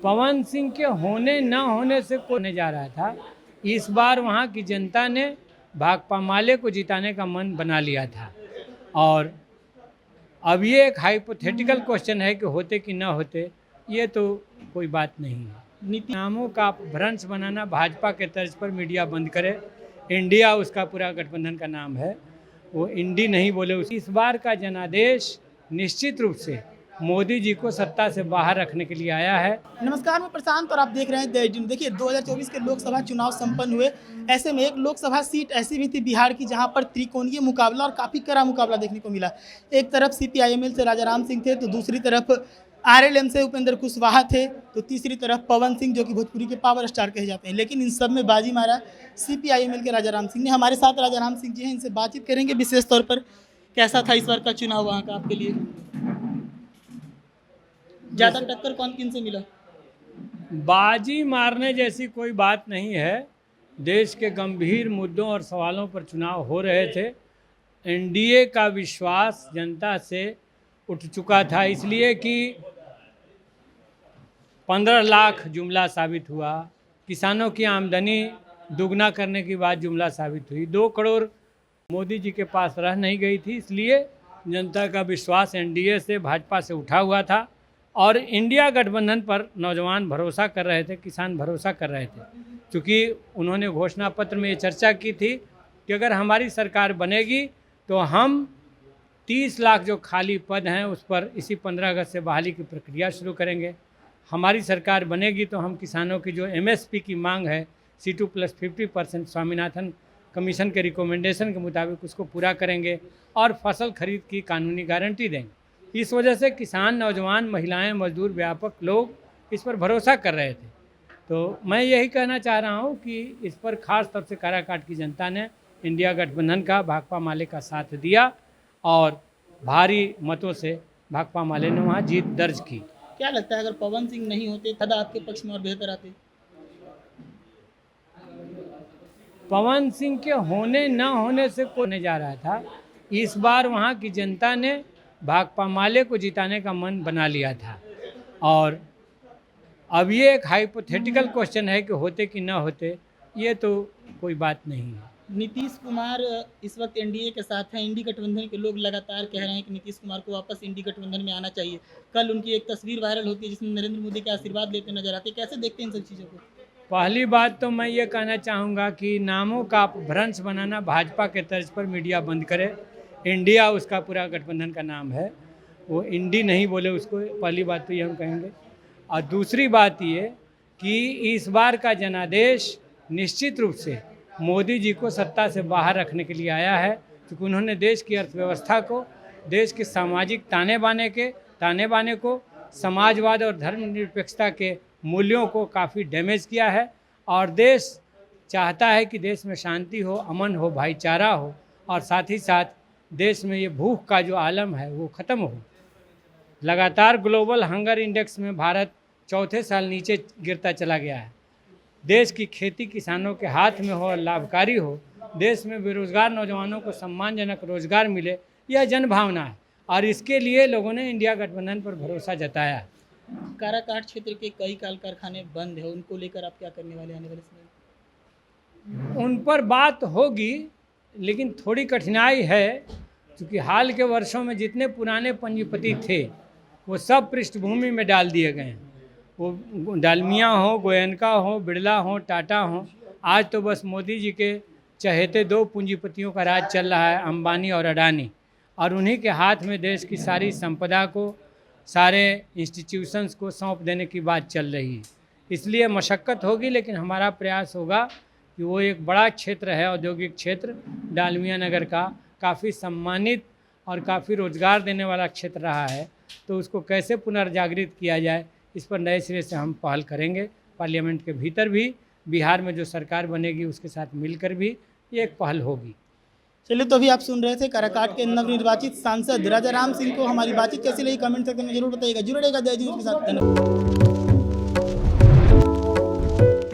पवन सिंह के होने न होने से कोने जा रहा था। इस बार वहाँ की जनता ने भाकपा माले को जिताने का मन बना लिया था। और अब ये एक हाइपोथेटिकल क्वेश्चन है कि होते कि न होते, ये तो कोई बात नहीं है। नीति नामों का भ्रंश बनाना भाजपा के तर्ज पर मीडिया बंद करे। इंडिया उसका पूरा गठबंधन का नाम है, वो इंडी नहीं बोले। इस बार का जनादेश निश्चित रूप से मोदी जी को सत्ता से बाहर रखने के लिए आया है। नमस्कार, मैं प्रशांत और आप देख रहे हैं द एडिन। देखिए, 2024 के लोकसभा चुनाव संपन्न हुए। ऐसे में एक लोकसभा सीट ऐसी भी थी बिहार की जहां पर त्रिकोणीय मुकाबला और काफ़ी कड़ा मुकाबला देखने को मिला। एक तरफ CPIML से राजाराम सिंह थे, तो दूसरी तरफ RLM से उपेंद्र कुशवाहा थे, तो तीसरी तरफ पवन सिंह जो कि भोजपुरी के पावर स्टार कहे जाते हैं। लेकिन इन सब में बाजी मारा CPIML के राजाराम सिंह ने। हमारे साथ राजाराम सिंह जी हैं, इनसे बातचीत करेंगे विशेष तौर पर कैसा था इस बार का चुनाव वहाँ का आपके लिए। ज़्यादा टक्कर कौन किन से मिला? बाजी मारने जैसी कोई बात नहीं है। देश के गंभीर मुद्दों और सवालों पर चुनाव हो रहे थे। NDA का विश्वास जनता से उठ चुका था, इसलिए कि 15 लाख जुमला साबित हुआ। किसानों की आमदनी दुगना करने की बात जुमला साबित हुई। 2 करोड़ मोदी जी के पास रह नहीं गई थी, इसलिए जनता का विश्वास NDA से, भाजपा से उठा हुआ था। और इंडिया गठबंधन पर नौजवान भरोसा कर रहे थे, किसान भरोसा कर रहे थे, क्योंकि उन्होंने घोषणा पत्र में ये चर्चा की थी कि अगर हमारी सरकार बनेगी तो हम 30 लाख जो खाली पद हैं उस पर इसी 15 अगस्त से बहाली की प्रक्रिया शुरू करेंगे। हमारी सरकार बनेगी तो हम किसानों की जो MSP की मांग है C2 + 50% स्वामीनाथन कमीशन के रिकमेंडेशन के मुताबिक उसको पूरा करेंगे और फसल खरीद की कानूनी गारंटी देंगे। इस वजह से किसान, नौजवान, महिलाएं, मजदूर, व्यापक लोग इस पर भरोसा कर रहे थे। तो मैं यही कहना चाह रहा हूं कि इस पर खास तौर से काराकाट की जनता ने इंडिया गठबंधन का, भाकपा माले का साथ दिया और भारी मतों से भाकपा माले ने वहाँ जीत दर्ज की। क्या लगता है अगर पवन सिंह नहीं होते तब आपके पक्ष में और बेहतर आते? पवन सिंह के होने न होने से कोने जा रहा था। इस बार वहाँ की जनता ने भाकपा माले को जिताने का मन बना लिया था। और अब ये एक हाइपोथेटिकल क्वेश्चन है कि होते कि न होते, ये तो कोई बात नहीं है। नीतीश कुमार इस वक्त NDA के साथ हैं। इंडी गठबंधन के लोग लगातार कह रहे हैं कि नीतीश कुमार को वापस इंडी गठबंधन में आना चाहिए। कल उनकी एक तस्वीर वायरल होती है जिसमें नरेंद्र मोदी के आशीर्वाद लेते नजर आते हैं। कैसे देखते हैं इन सब चीज़ों को? पहली बात तो मैं ये कहना चाहूँगा कि नामों का भ्रंश बनाना भाजपा के तर्ज पर मीडिया बंद करे। इंडिया उसका पूरा गठबंधन का नाम है, वो इंडी नहीं बोले उसको। पहली बात तो ये हम कहेंगे। और दूसरी बात ये कि इस बार का जनादेश निश्चित रूप से मोदी जी को सत्ता से बाहर रखने के लिए आया है, क्योंकि उन्होंने देश की अर्थव्यवस्था को, देश के सामाजिक ताने बाने को, समाजवाद और धर्मनिरपेक्षता के मूल्यों को काफ़ी डैमेज किया है। और देश चाहता है कि देश में शांति हो, अमन हो, भाईचारा हो, और साथ ही साथ देश में ये भूख का जो आलम है वो ख़त्म हो। लगातार ग्लोबल हंगर इंडेक्स में भारत चौथे साल नीचे गिरता चला गया है। देश की खेती किसानों के हाथ में हो और लाभकारी हो, देश में बेरोजगार नौजवानों को सम्मानजनक रोजगार मिले, यह जनभावना है। और इसके लिए लोगों ने इंडिया गठबंधन पर भरोसा जताया। काराकाट क्षेत्र के कई कल कारखाने बंद है, उनको लेकर आप क्या करने वाले आने वाले समय? उन पर बात होगी, लेकिन थोड़ी कठिनाई है, क्योंकि हाल के वर्षों में जितने पुराने पंजीपति थे वो सब पृष्ठभूमि में डाल दिए गए हैं। वो डालमिया हो, गोयनका हो, बिरला हो, टाटा हो। आज तो बस मोदी जी के चहेते 2 पूंजीपतियों का राज चल रहा है, अंबानी और अडानी। और उन्हीं के हाथ में देश की सारी संपदा को, सारे इंस्टीट्यूशंस को सौंप देने की बात चल रही है। इसलिए मशक्क़त होगी, लेकिन हमारा प्रयास होगा कि वो एक बड़ा क्षेत्र है, औद्योगिक क्षेत्र डालमिया नगर का, काफ़ी सम्मानित और काफ़ी रोज़गार देने वाला क्षेत्र रहा है, तो उसको कैसे पुनर्जागृत किया जाए, इस पर नए सिरे से हम पहल करेंगे। पार्लियामेंट के भीतर भी, बिहार में जो सरकार बनेगी उसके साथ मिलकर भी ये एक पहल होगी। चलिए, तो अभी आप सुन रहे थे काराकाट के नवनिर्वाचित सांसद राजाराम सिंह को। हमारी बातचीत कैसी लगी कमेंट सेक्शन में जरूर बताइएगा। जुड़े रहेगा द एडिन के साथ। धन्यवाद।